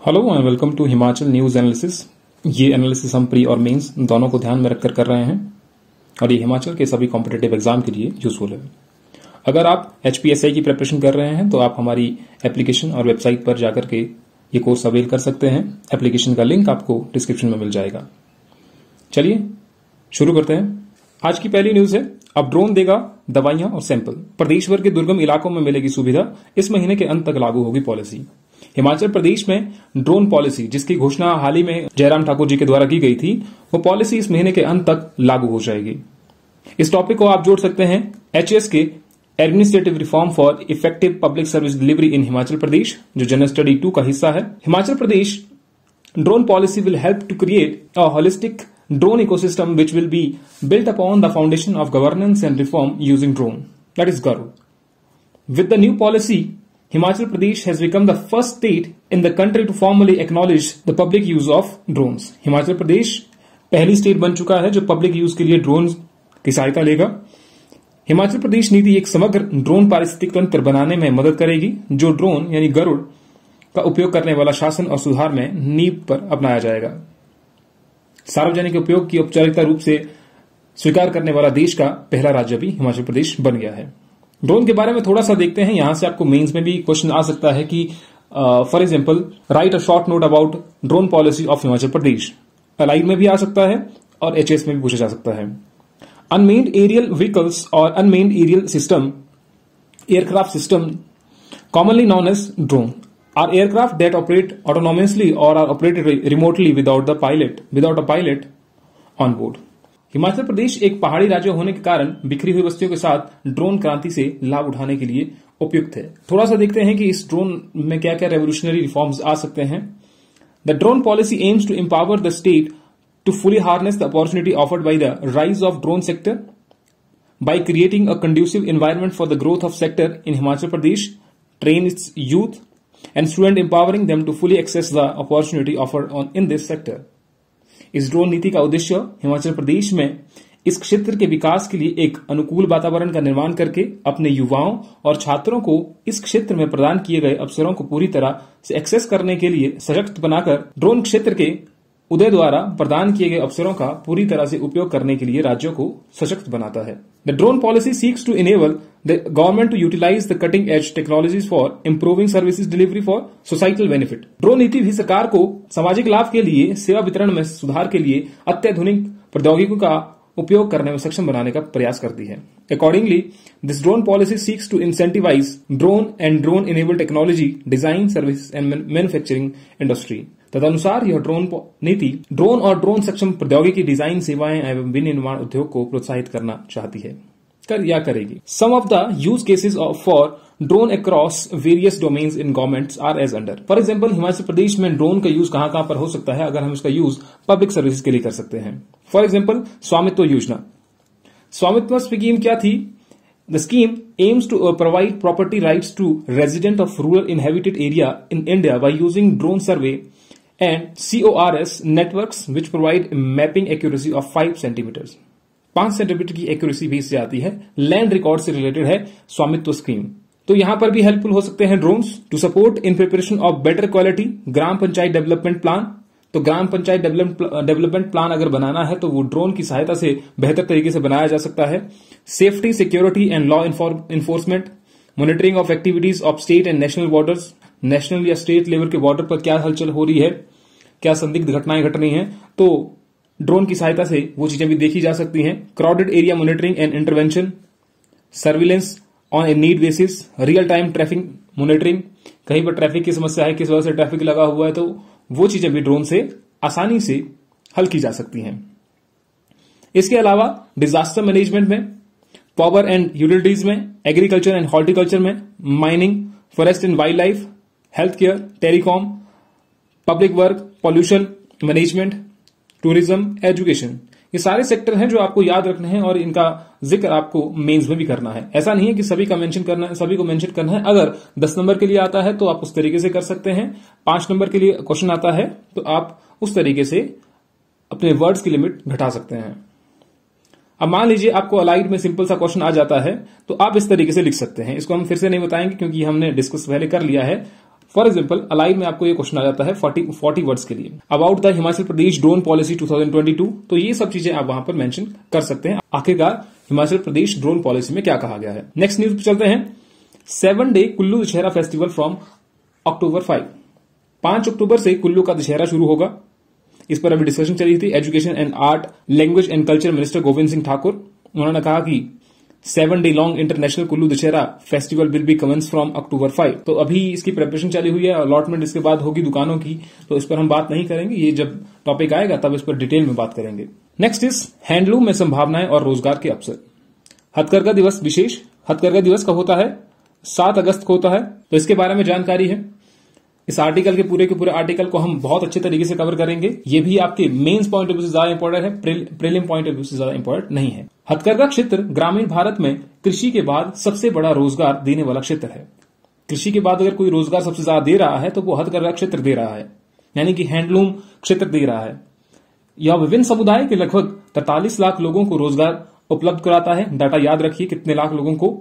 Hello and welcome to Himachal news analysis. ये analysis हम pre और मेंस दोनों को ध्यान में रखकर कर रहे हैं और ये हिमाचल के सभी कॉम्पिटिटिव एग्जाम के लिए यूजफुल है। अगर आप HPSI की प्रिपरेशन कर रहे हैं तो आप हमारी एप्लीकेशन और वेबसाइट पर जाकर के ये कोर्स अवेल कर सकते हैं। एप्लीकेशन का लिंक आपको डिस्क्रिप्शन में मिल जाएगा। चलिए शुरू करते हैं। आज की पहली न्यूज है, अब ड्रोन देगा दवाइयां और सैंपल। प्रदेश भर के दुर्गम इलाकों में मिलेगी सुविधा, इस महीने के अंत तक लागू होगी पॉलिसी। हिमाचल प्रदेश में ड्रोन पॉलिसी, जिसकी घोषणा हाल ही में जयराम ठाकुर जी के द्वारा की गई थी, वो पॉलिसी इस महीने के अंत तक लागू हो जाएगी। इस टॉपिक को आप जोड़ सकते हैं HS के administrative reform for effective public service delivery in Himachal Pradesh, जो जनरल स्टडी 2 का हिस्सा है। Himachal Pradesh drone policy will help to create a holistic drone ecosystem which will be built upon the foundation of governance and reform using drone, that is GARU. With the new policy, Himachal Pradesh has become the first state in the country to formally acknowledge the public use of drones. Himachal Pradesh पहली state बन चुका है जो public use के लिए drone की सहायता लेगा। हिमाचल प्रदेश नीति एक समग्र ड्रोन पारिस्थितिक तंत्र बनाने में मदद करेगी, जो ड्रोन यानी गरुड़ का उपयोग करने वाला शासन और सुधार में नींव पर अपनाया जाएगा। सार्वजनिक उपयोग की औपचारिकता रूप से स्वीकार करने वाला देश का पहला राज्य भी हिमाचल प्रदेश बन गया है। ड्रोन के बारे में थोड़ा सा देखते हैं। यहां से आपको मेंस में भी क्वेश्चन आ सकता है कि for example right a short note about drone policy of Himachal Pradesh. Line में भी आ सकता है और HS में भी पूछा जा सकता है। अनमेन्ड एरियल व्हीकल्स और unmanned aerial system, aircraft system commonly known as drone, are aircraft that operate autonomously or are operated remotely without a pilot on board. Himachal Pradesh एक पहाड़ी राज्य होने के कारण बिखरी हुई बस्तियों के साथ ड्रोन क्रांति से लाभ उठाने के लिए उपयुक्त है। थोड़ा सा देखते हैं कि इस ड्रोन में क्या क्या रेवोल्यूशनरी रिफॉर्म्स आ सकते हैं। The drone policy aims to empower the state to fully harness the opportunity offered by the rise of drone sector by creating a conducive environment for the growth of sector in Himachal Pradesh, train its youth and student empowering them to fully access the opportunity offered in this sector. इस drone नीति का उद्देश्य हिमाचल प्रदेश में इस क्षेत्र के विकास के लिए एक अनुकूल वातावरण का निर्माण करके अपने युवाओं और छात्रों को इस क्षेत्र में प्रदान किए गए अवसरों को पूरी तरह से एक्सेस करने के लिए सशक्त बनाकर ड्रोन क्षेत्र के उदय द्वारा प्रदान किए गए अवसरों का पूरी तरह से उपयोग करने के लिए राज्यों को सशक्त बनाता है। The drone policy seeks to enable the government to utilize the cutting edge technologies for improving services delivery for societal benefit. Drone नीति भी सरकार को सामाजिक लाभ के लिए सेवा वितरण में सुधार के लिए अत्याधुनिक प्रौद्योगिकियों का उपयोग करने में सक्षम बनाने का प्रयास करती है। Accordingly, this drone policy seeks to incentivize drone and drone enabled technology, design, services and manufacturing industry. तदनुसार यह ड्रोन नीति ड्रोन और ड्रोन सक्षम प्रौद्योगिकी, डिजाइन, सेवाएं एवं विनिर्माण उद्योग को प्रोत्साहित करना चाहती है, करेगी। Some of the use cases for drone across various domains in governments are as under. For example, Himachal Pradesh में ड्रोन का यूज कहां पर हो सकता है, अगर हम इसका यूज पब्लिक सर्विसेज के लिए कर सकते हैं। फॉर एग्जाम्पल, स्वामित्व योजना। स्वामित्व स्कीम क्या थी? The scheme aims to provide property rights to residents of rural inhabited area in India by using drone survey and CORS networks which provide mapping accuracy of 5 centimeters. 5 centimetre की accuracy भी इससे आती है। Land record से related है स्वामित्व scheme. तो यहां पर भी हेल्पफुल हो सकते हैं drones. To support in preparation of better quality gram panchayat development plan. तो ग्राम पंचायत डेवलपमेंट प्लान अगर बनाना है तो वो ड्रोन की सहायता से बेहतर तरीके से बनाया जा सकता है। Safety, security and law enforcement, monitoring of activities of state and national borders. National या स्टेट लेवल के बॉर्डर पर क्या हलचल हो रही है, क्या संदिग्ध घटनाएं घट रही हैं, तो ड्रोन की सहायता से वो चीजें भी देखी जा सकती हैं। Crowded area monitoring and intervention, surveillance on a need basis, real time traffic monitoring. कहीं पर ट्रैफिक की समस्या है, किस वजह से ट्रैफिक लगा हुआ है, तो वो चीजें भी ड्रोन से आसानी से हल की जा सकती हैं। इसके अलावा डिजास्टर मैनेजमेंट में, पावर एंड यूटिलिटीज में, एग्रीकल्चर एंड हॉर्टिकल्चर में, mining, forest and wild life, health care, telecom, public work, pollution management, tourism, education, ये सारे सेक्टर हैं जो आपको याद रखने हैं और इनका जिक्र आपको मेंस में भी करना है। ऐसा नहीं है कि सभी को मेंशन करना है। अगर 10 नंबर के लिए आता है तो आप उस तरीके से कर सकते हैं। 5 नंबर के लिए क्वेश्चन आता है तो आप उस तरीके से अपने वर्ड्स की लिमिट घटा सकते हैं। अब मान लीजिए आपको अलाइड में सिंपल सा क्वेश्चन आ जाता है तो आप इस तरीके से लिख सकते हैं। इसको हम फिर से नहीं बताएंगे क्योंकि हमने डिस्कस पहले कर लिया है। फॉर एग्जाम्पल अलाइन में आपको ये क्वेश्चन आ जाता है 40 वर्ड्स के लिए, about the Himachal Pradesh drone policy 2022। तो ये सब चीजें आप वहां पर मेंशन कर सकते हैं, आखिरकार हिमाचल प्रदेश ड्रोन पॉलिसी में क्या कहा गया है। नेक्स्ट न्यूज पे चलते हैं। 7 day Kullu Dussehra festival from October 5 अक्टूबर से कुल्लू का दशहरा शुरू होगा। इस पर अभी डिस्कशन चली थी। Education and art, language and culture minister Govind Singh Thakur, उन्होंने कहा कि 7 day long international Kullu Dussehra festival will be commence from October 5। तो अभी इसकी प्रिपरेशन चली हुई है, अलॉटमेंट इसके बाद होगी दुकानों की, तो इस पर हम बात नहीं करेंगे, ये जब टॉपिक आएगा तब इस पर डिटेल में बात करेंगे। नेक्स्ट इज हैंडलूम में संभावनाएं और रोजगार के अवसर। हथकरघा दिवस विशेष, हथकरघा दिवस कब होता है? 7 अगस्त को होता है। तो इसके बारे में जानकारी है, इस आर्टिकल के पूरे आर्टिकल को हम बहुत अच्छे तरीके से कवर करेंगे। ये भी आपके मेंस पॉइंट ऑफ व्यू से ज्यादा इंपॉर्टेंट है, प्रीलिम पॉइंट ऑफ व्यू से ज्यादा इंपॉर्टेंट नहीं है। हथकरघा क्षेत्र ग्रामीण भारत में कृषि के बाद सबसे बड़ा रोजगार देने वाला क्षेत्र है। कृषि के बाद अगर कोई रोजगार सबसे ज्यादा दे रहा है तो वो हथकरघा क्षेत्र दे रहा है, यानी कि हैंडलूम क्षेत्र दे रहा है। यह विभिन्न समुदाय के लगभग 43 लाख लोगों को रोजगार उपलब्ध कराता है। डाटा याद रखिए कितने लाख लोगों को।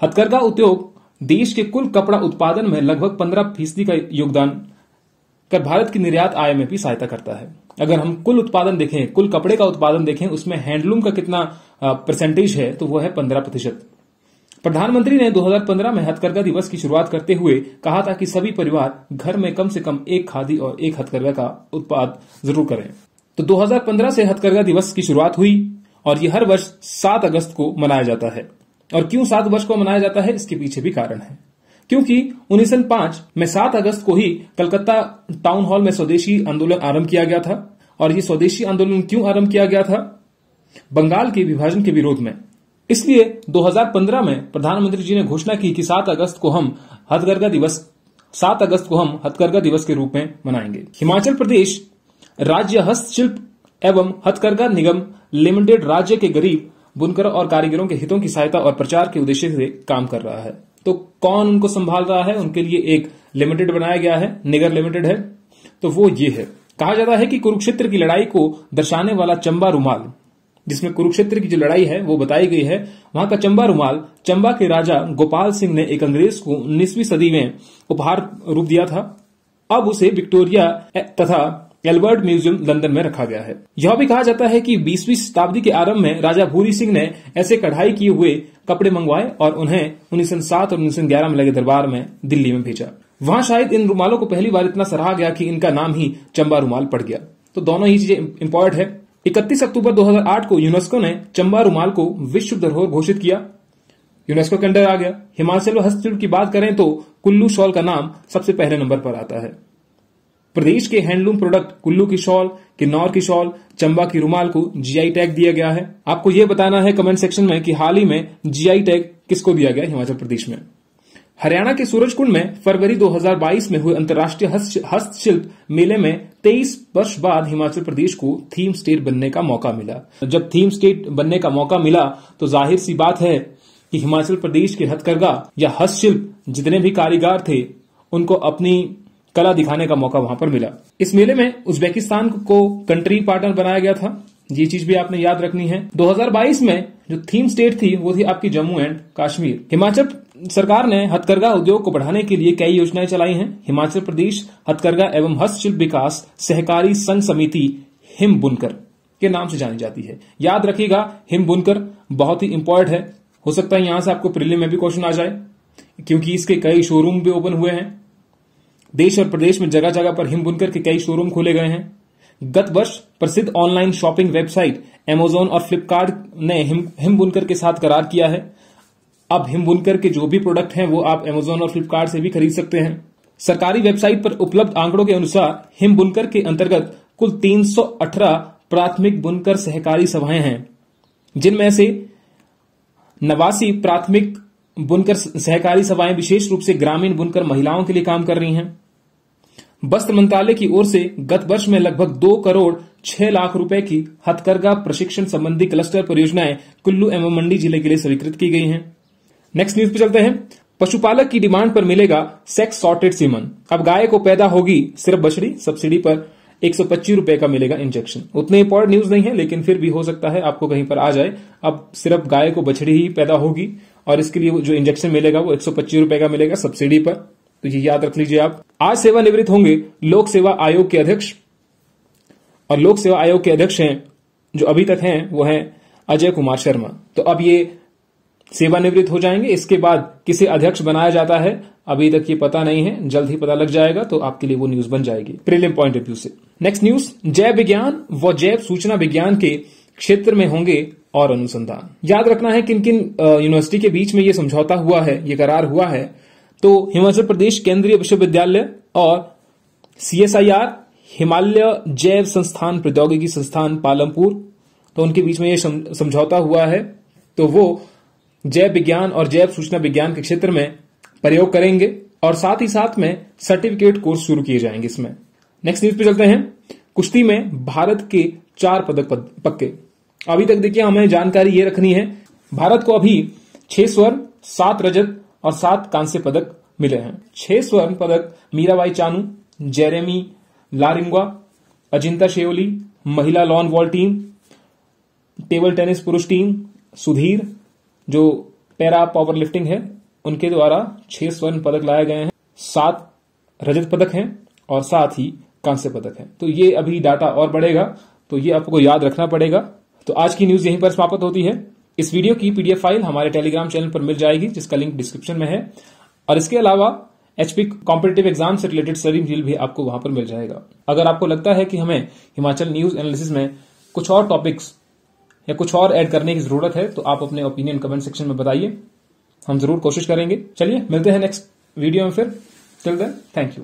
हथकरघा उद्योग देश के कुल कपड़ा उत्पादन में लगभग 15% का योगदान कर भारत की निर्यात आय में भी सहायता करता है। अगर हम कुल उत्पादन देखें, कुल कपड़े का उत्पादन देखें, उसमें हैंडलूम का कितना परसेंटेज है, तो वो है 15%। प्रधानमंत्री ने 2015 में हथकरघा दिवस की शुरुआत करते हुए कहा था कि सभी परिवार घर में कम से कम एक खादी और एक हथकरघा का उत्पाद जरूर करें। तो 2015 से हथकरघा दिवस की शुरुआत हुई और ये हर वर्ष 7 अगस्त को मनाया जाता है। और क्यों 7 वर्ष को मनाया जाता है, इसके पीछे भी कारण है। क्योंकि 1905 में 7 अगस्त को ही कलकत्ता टाउन हॉल में स्वदेशी आंदोलन आरंभ किया गया था। और ये स्वदेशी आंदोलन क्यों आरंभ किया गया था? बंगाल के विभाजन के विरोध में। इसलिए 2015 में प्रधानमंत्री जी ने घोषणा की कि 7 अगस्त को हम हथकरघा दिवस के रूप में मनाएंगे। हिमाचल प्रदेश राज्य हस्तशिल्प एवं हथकरघा निगम लिमिटेड राज्य के गरीब बुनकर और कारीगरों के हितों की सहायता और प्रचार के उद्देश्य से काम कर रहा है। तो कौन उनको संभाल रहा है? उनके लिए एक लिमिटेड बनाया गया है, निगर लिमिटेड है। तो वो ये है। कहा जाता है कि कुरुक्षेत्र की लड़ाई को दर्शाने वाला चंबा रुमाल, जिसमें कुरुक्षेत्र की जो लड़ाई है वो बताई गई है, वहां का चंबा रुमाल चंबा के राजा गोपाल सिंह ने एक अंग्रेज को 19वीं सदी में उपहार रूप दिया था। अब उसे विक्टोरिया तथा एल्बर्ट म्यूजियम लंदन में रखा गया है। यह भी कहा जाता है कि 20वीं शताब्दी के आरंभ में राजा भूरी सिंह ने ऐसे कढ़ाई किए हुए कपड़े मंगवाए और उन्हें 1907 और 1911 में लगे दरबार में दिल्ली में भेजा। वहां शायद इन रुमालों को पहली बार इतना सराहा गया कि इनका नाम ही चंबा रुमाल पड़ गया। तो दोनों ही चीजें इंपॉर्टेंट है। 31 अक्टूबर 2008 को यूनेस्को ने चंबा रुमाल को विश्व धरोहर घोषित किया, यूनेस्को के अंडर आ गया। हिमाचल हस्तशिल्प की बात करें तो कुल्लू शॉल का नाम सबसे पहले नंबर पर आता है। प्रदेश के हैंडलूम प्रोडक्ट कुल्लू की शॉल, किन्नौर की शॉल, चंबा की रुमाल को जीआई टैग दिया गया है। आपको यह बताना है कमेंट सेक्शन में कि हाल ही में जीआई टैग किसको दिया गया हिमाचल प्रदेश में। हरियाणा के सूरजकुंड में फरवरी 2022 में हुए अंतर्राष्ट्रीय हस्तशिल्प मेले में 23 वर्ष बाद हिमाचल प्रदेश को थीम स्टेट बनने का मौका मिला। जब थीम स्टेट बनने का मौका मिला तो जाहिर सी बात है कि हिमाचल प्रदेश के हथकरघा या हस्तशिल्प जितने भी कारीगर थे उनको अपनी कला दिखाने का मौका वहां पर मिला। इस मेले में उज्बेकिस्तान को कंट्री पार्टनर बनाया गया था, ये चीज भी आपने याद रखनी है। 2022 में जो थीम स्टेट थी वो थी आपकी जम्मू एंड कश्मीर। हिमाचल सरकार ने हथकरघा उद्योग को बढ़ाने के लिए कई योजनाएं चलाई हैं। हिमाचल प्रदेश हथकरघा एवं हस्तशिल्प विकास सहकारी संघ समिति हिम बुनकर के नाम से जानी जाती है। याद रखिएगा, हिम बुनकर बहुत ही इंपॉर्टेंट है। हो सकता है यहां से आपको प्रीलिम में भी क्वेश्चन आ जाए, क्योंकि इसके कई शोरूम भी ओपन हुए हैं। देश और प्रदेश में जगह जगह पर हिम बुनकर के कई शोरूम खोले गए हैं। गत वर्ष प्रसिद्ध ऑनलाइन शॉपिंग वेबसाइट अमेजॉन और फ्लिपकार्ट ने हिम बुनकर के साथ करार किया है। अब हिम बुनकर के जो भी प्रोडक्ट हैं वो आप अमेजॉन और फ्लिपकार्ट से भी खरीद सकते हैं। सरकारी वेबसाइट पर उपलब्ध आंकड़ों के अनुसार हिम बुनकर के अंतर्गत कुल 318 प्राथमिक बुनकर सहकारी सभाएं हैं, जिनमें से 89 प्राथमिक बुनकर सहकारी सभाएं विशेष रूप से ग्रामीण बुनकर महिलाओं के लिए काम कर रही हैं। वस्त्र मंत्रालय की ओर से गत वर्ष में लगभग 2 करोड़ 6 लाख रुपए की हथकरघा प्रशिक्षण संबंधी क्लस्टर परियोजनाएं कुल्लू एवं मंडी जिले के लिए स्वीकृत की गई हैं। नेक्स्ट न्यूज पे चलते हैं। पशुपालक की डिमांड पर मिलेगा सेक्स सॉर्टेड सीमन। अब गाय को पैदा होगी सिर्फ बछड़ी, सब्सिडी पर 125 रुपए का मिलेगा इंजेक्शन। उतने इंपॉर्टेंट न्यूज नहीं है, लेकिन फिर भी हो सकता है आपको कहीं पर आ जाए। अब सिर्फ गाय को बछड़ी ही पैदा होगी और इसके लिए जो इंजेक्शन मिलेगा वो 125 रुपए का मिलेगा सब्सिडी पर। तो ये याद रख लीजिए आप। आज सेवानिवृत्त होंगे लोक सेवा आयोग के अध्यक्ष, और लोक सेवा आयोग के अध्यक्ष हैं जो अभी तक हैं वो हैं अजय कुमार शर्मा। तो अब ये सेवानिवृत्त हो जाएंगे, इसके बाद किसे अध्यक्ष बनाया जाता है अभी तक ये पता नहीं है, जल्द ही पता लग जाएगा, तो आपके लिए वो न्यूज बन जाएगी प्रीलिम पॉइंट ऑफ व्यू से। नेक्स्ट न्यूज, जैव विज्ञान व जैव सूचना विज्ञान के क्षेत्र में होंगे और अनुसंधान। याद रखना है किन किन यूनिवर्सिटी के बीच में ये समझौता हुआ है, ये करार हुआ है। तो हिमाचल प्रदेश केंद्रीय विश्वविद्यालय और CSIR हिमालय जैव संस्थान प्रौद्योगिकी संस्थान पालमपुर, तो उनके बीच में ये समझौता हुआ है। तो वो जैव विज्ञान और जैव सूचना विज्ञान के क्षेत्र में प्रयोग करेंगे और साथ ही साथ में सर्टिफिकेट कोर्स शुरू किए जाएंगे इसमें। नेक्स्ट न्यूज पे चलते हैं। कुश्ती में भारत के 4 पदक पक्के। अभी तक देखिए हमें जानकारी ये रखनी है, भारत को अभी 6 स्वर्ण 7 रजत और 7 कांस्य पदक मिले हैं। 6 स्वर्ण पदक मीराबाई चानू, जेरेमी लारिंगा, अजिंता शेओली, महिला lawn wall team, table tennis पुरुष टीम, सुधीर जो पैरा पावर लिफ्टिंग है उनके द्वारा 6 स्वर्ण पदक लाए गए हैं, 7 रजत पदक हैं और साथ ही कांस्य पदक हैं। तो ये अभी डाटा और बढ़ेगा, तो ये आपको याद रखना पड़ेगा। तो आज की न्यूज यहीं पर समाप्त होती है। इस वीडियो की PDF फाइल हमारे टेलीग्राम चैनल पर मिल जाएगी, जिसका लिंक डिस्क्रिप्शन में है, और इसके अलावा HP कॉम्पिटिटिव एग्जाम से रिलेटेड स्टडी मटेरियल भी आपको वहां पर मिल जाएगा। अगर आपको लगता है कि हमें हिमाचल न्यूज एनालिसिस में कुछ और टॉपिक्स या कुछ और ऐड करने की जरूरत है, तो आप अपने ओपिनियन कमेंट सेक्शन में बताइए, हम जरूर कोशिश करेंगे। चलिए मिलते हैं नेक्स्ट वीडियो में फिर। Till then thank you.